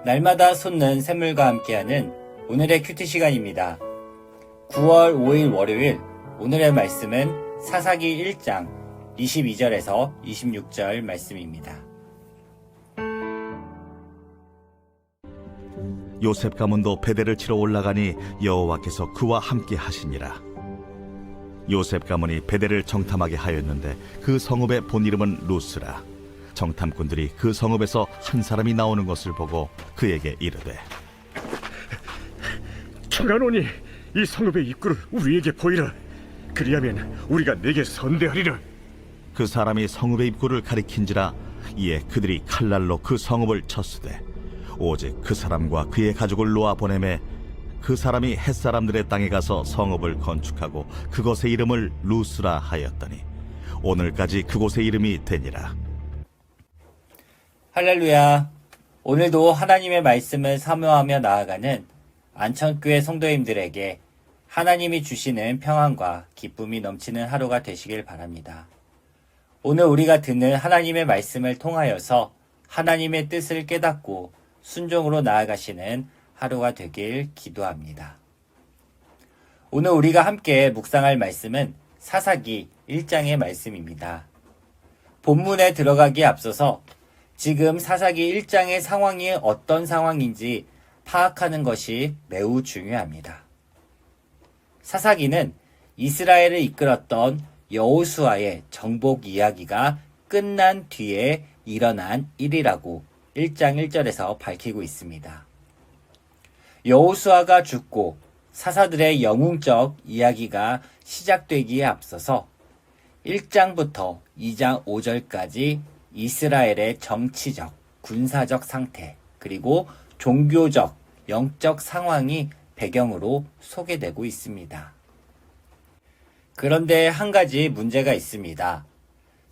날마다 솟는 샘물과 함께하는 오늘의 큐티 시간입니다. 9월 5일 월요일, 오늘의 말씀은 사사기 1장 22절에서 26절 말씀입니다. 요셉 가문도 베델을 치러 올라가니 여호와께서 그와 함께 하시니라. 요셉 가문이 베델을 정탐하게 하였는데 그 성읍의 본 이름은 루스라. 정탐꾼들이 그 성읍에서 한 사람이 나오는 것을 보고 그에게 이르되, 청하노니 이 성읍의 입구를 우리에게 보이라. 그리하면 우리가 네게 선대하리라. 그 사람이 성읍의 입구를 가리킨지라. 이에 그들이 칼날로 그 성읍을 쳤으되 오직 그 사람과 그의 가족을 놓아 보내매 그 사람이 햇사람들의 땅에 가서 성읍을 건축하고 그곳의 이름을 루스라 하였더니 오늘까지 그곳의 이름이 되니라. 할렐루야. 오늘도 하나님의 말씀을 사모하며 나아가는 안천교회 성도님들에게 하나님이 주시는 평안과 기쁨이 넘치는 하루가 되시길 바랍니다. 오늘 우리가 듣는 하나님의 말씀을 통하여서 하나님의 뜻을 깨닫고 순종으로 나아가시는 하루가 되길 기도합니다. 오늘 우리가 함께 묵상할 말씀은 사사기 1장의 말씀입니다. 본문에 들어가기에 앞서서 지금 사사기 1장의 상황이 어떤 상황인지 파악하는 것이 매우 중요합니다. 사사기는 이스라엘을 이끌었던 여호수아의 정복 이야기가 끝난 뒤에 일어난 일이라고 1장 1절에서 밝히고 있습니다. 여호수아가 죽고 사사들의 영웅적 이야기가 시작되기에 앞서서 1장부터 2장 5절까지 이스라엘의 정치적, 군사적 상태, 그리고 종교적, 영적 상황이 배경으로 소개되고 있습니다. 그런데 한 가지 문제가 있습니다.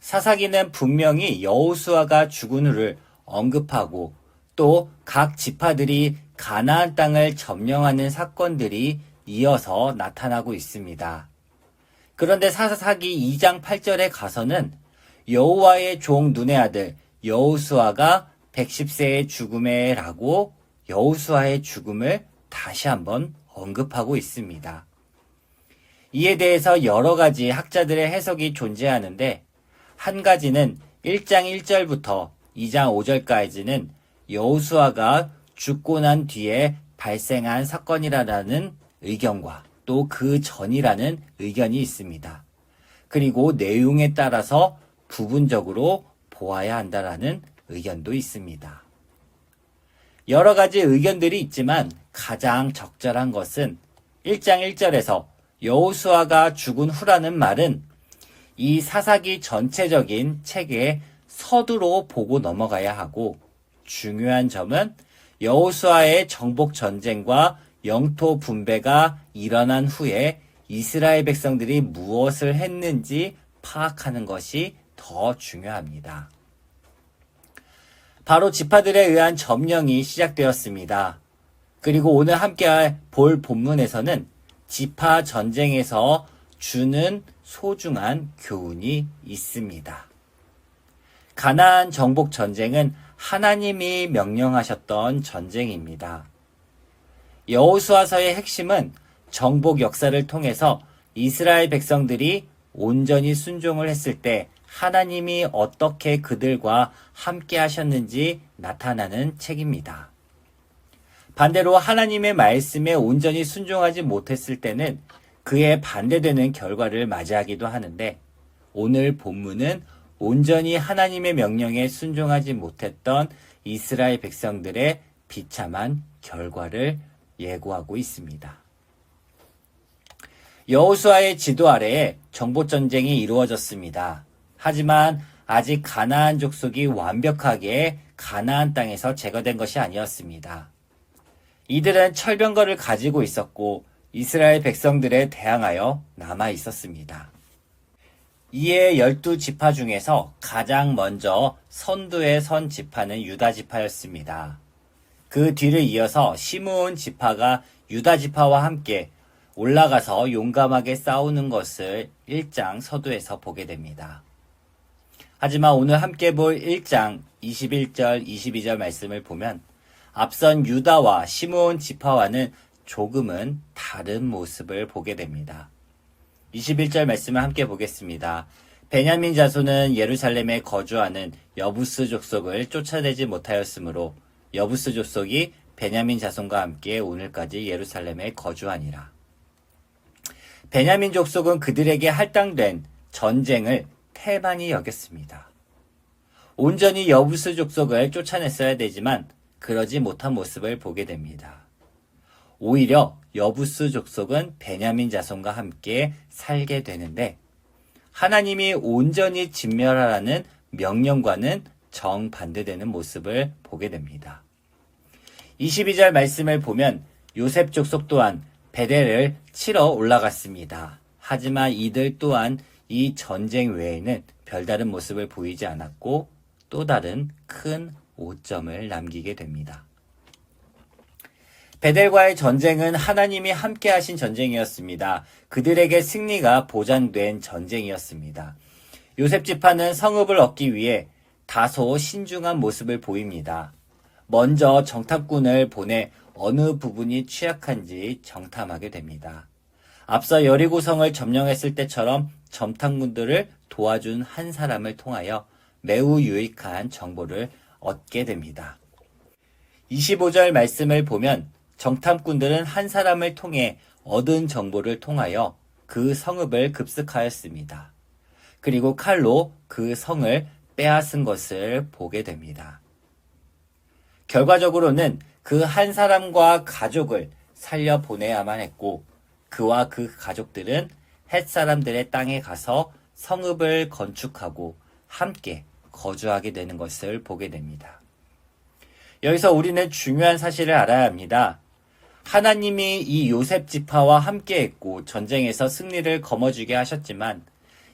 사사기는 분명히 여호수아가 죽은 후를 언급하고 또 각 지파들이 가나안 땅을 점령하는 사건들이 이어서 나타나고 있습니다. 그런데 사사기 2장 8절에 가서는 여호와의 종 눈의 아들 여호수아가 110세의 죽음에 라고 여호수아의 죽음을 다시 한번 언급하고 있습니다. 이에 대해서 여러 가지 학자들의 해석이 존재하는데 한 가지는 1장 1절부터 2장 5절까지는 여호수아가 죽고 난 뒤에 발생한 사건이라는 의견과 또 그 전이라는 의견이 있습니다. 그리고 내용에 따라서 부분적으로 보아야 한다라는 의견도 있습니다. 여러 가지 의견들이 있지만 가장 적절한 것은 1장 1절에서 여호수아가 죽은 후라는 말은 이 사사기 전체적인 책의 서두로 보고 넘어가야 하고, 중요한 점은 여호수아의 정복 전쟁과 영토 분배가 일어난 후에 이스라엘 백성들이 무엇을 했는지 파악하는 것이 더 중요합니다. 바로 지파들에 의한 점령이 시작되었습니다. 그리고 오늘 함께 볼 본문에서는 지파 전쟁에서 주는 소중한 교훈이 있습니다. 가나안 정복 전쟁은 하나님이 명령하셨던 전쟁입니다. 여호수아서의 핵심은 정복 역사를 통해서 이스라엘 백성들이 온전히 순종을 했을 때 하나님이 어떻게 그들과 함께 하셨는지 나타나는 책입니다. 반대로 하나님의 말씀에 온전히 순종하지 못했을 때는 그에 반대되는 결과를 맞이하기도 하는데, 오늘 본문은 온전히 하나님의 명령에 순종하지 못했던 이스라엘 백성들의 비참한 결과를 예고하고 있습니다. 여호수아의 지도 아래에 정복전쟁이 이루어졌습니다. 하지만 아직 가나안 족속이 완벽하게 가나안 땅에서 제거된 것이 아니었습니다. 이들은 철병거를 가지고 있었고 이스라엘 백성들에 대항하여 남아 있었습니다. 이에 12지파 중에서 가장 먼저 선두에 선 지파는 유다 지파였습니다. 그 뒤를 이어서 시므온 지파가 유다 지파와 함께 올라가서 용감하게 싸우는 것을 1장 서두에서 보게 됩니다. 하지만 오늘 함께 볼 1장 21절, 22절 말씀을 보면 앞선 유다와 시므온 지파와는 조금은 다른 모습을 보게 됩니다. 21절 말씀을 함께 보겠습니다. 베냐민 자손은 예루살렘에 거주하는 여부스 족속을 쫓아내지 못하였으므로 여부스 족속이 베냐민 자손과 함께 오늘까지 예루살렘에 거주하니라. 베냐민 족속은 그들에게 할당된 전쟁을 태만히 여겼습니다. 온전히 여부스 족속을 쫓아냈어야 되지만 그러지 못한 모습을 보게 됩니다. 오히려 여부스 족속은 베냐민 자손과 함께 살게 되는데 하나님이 온전히 진멸하라는 명령과는 정반대되는 모습을 보게 됩니다. 22절 말씀을 보면 요셉 족속 또한 베델을 치러 올라갔습니다. 하지만 이들 또한 이 전쟁 외에는 별다른 모습을 보이지 않았고 또 다른 큰 오점을 남기게 됩니다. 베델과의 전쟁은 하나님이 함께 하신 전쟁이었습니다. 그들에게 승리가 보장된 전쟁이었습니다. 요셉 지파는 성읍을 얻기 위해 다소 신중한 모습을 보입니다. 먼저 정탐꾼을 보내 어느 부분이 취약한지 정탐하게 됩니다. 앞서 여리고성을 점령했을 때처럼 정탐꾼들을 도와준 한 사람을 통하여 매우 유익한 정보를 얻게 됩니다. 25절 말씀을 보면 정탐꾼들은 한 사람을 통해 얻은 정보를 통하여 그 성읍을 급습하였습니다. 그리고 칼로 그 성을 빼앗은 것을 보게 됩니다. 결과적으로는 그 한 사람과 가족을 살려보내야만 했고 그와 그 가족들은 헷 사람들의 땅에 가서 성읍을 건축하고 함께 거주하게 되는 것을 보게 됩니다. 여기서 우리는 중요한 사실을 알아야 합니다. 하나님이 이 요셉 지파와 함께했고 전쟁에서 승리를 거머쥐게 하셨지만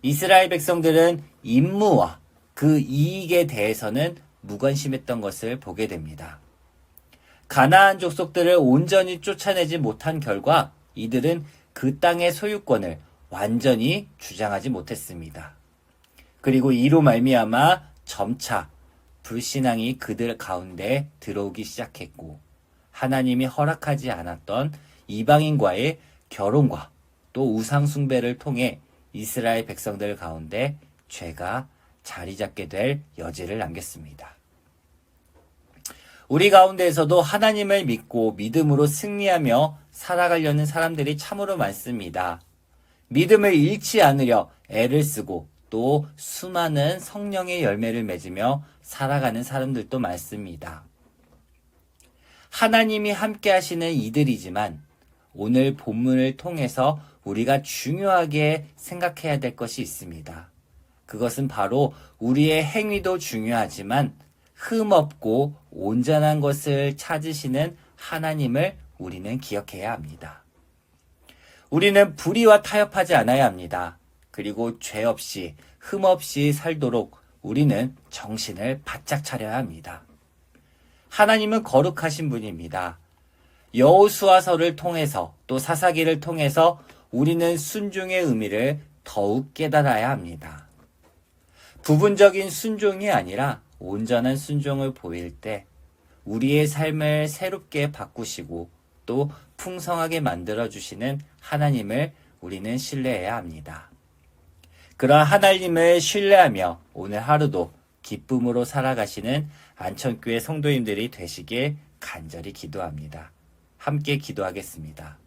이스라엘 백성들은 임무와 그 이익에 대해서는 무관심했던 것을 보게 됩니다. 가나안 족속들을 온전히 쫓아내지 못한 결과 이들은 그 땅의 소유권을 완전히 주장하지 못했습니다. 그리고 이로 말미암아 점차 불신앙이 그들 가운데 들어오기 시작했고 하나님이 허락하지 않았던 이방인과의 결혼과 또 우상 숭배를 통해 이스라엘 백성들 가운데 죄가 자리 잡게 될 여지를 남겼습니다. 우리 가운데에서도 하나님을 믿고 믿음으로 승리하며 살아가려는 사람들이 참으로 많습니다. 믿음을 잃지 않으려 애를 쓰고 또 수많은 성령의 열매를 맺으며 살아가는 사람들도 많습니다. 하나님이 함께 하시는 이들이지만 오늘 본문을 통해서 우리가 중요하게 생각해야 될 것이 있습니다. 그것은 바로 우리의 행위도 중요하지만 흠없고 온전한 것을 찾으시는 하나님을 우리는 기억해야 합니다. 우리는 불의와 타협하지 않아야 합니다. 그리고 죄 없이 흠 없이 살도록 우리는 정신을 바짝 차려야 합니다. 하나님은 거룩하신 분입니다. 여호수아서를 통해서 또 사사기를 통해서 우리는 순종의 의미를 더욱 깨달아야 합니다. 부분적인 순종이 아니라 온전한 순종을 보일 때 우리의 삶을 새롭게 바꾸시고 또 풍성하게 만들어주시는 하나님을 우리는 신뢰해야 합니다. 그러한 하나님을 신뢰하며 오늘 하루도 기쁨으로 살아가시는 안천교회 성도님들이 되시길 간절히 기도합니다. 함께 기도하겠습니다.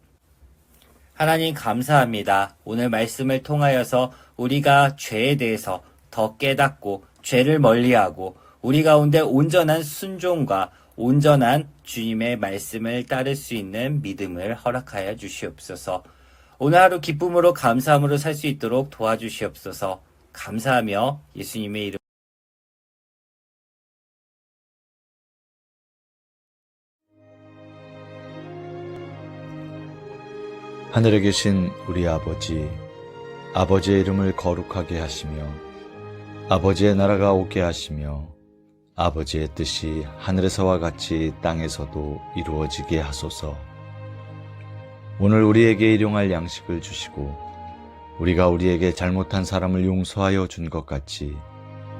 하나님 감사합니다. 오늘 말씀을 통하여서 우리가 죄에 대해서 더 깨닫고 죄를 멀리하고 우리 가운데 온전한 순종과 온전한 주님의 말씀을 따를 수 있는 믿음을 허락하여 주시옵소서. 오늘 하루 기쁨으로 감사함으로 살 수 있도록 도와주시옵소서. 감사하며 예수님의 이름 하늘에 계신 우리 아버지, 아버지의 이름을 거룩하게 하시며 아버지의 나라가 오게 하시며 아버지의 뜻이 하늘에서와 같이 땅에서도 이루어지게 하소서. 오늘 우리에게 일용할 양식을 주시고 우리가 우리에게 잘못한 사람을 용서하여 준 것 같이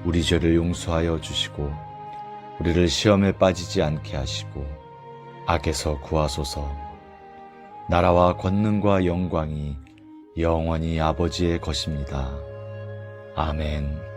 우리 죄를 용서하여 주시고 우리를 시험에 빠지지 않게 하시고 악에서 구하소서. 나라와 권능과 영광이 영원히 아버지의 것입니다. 아멘.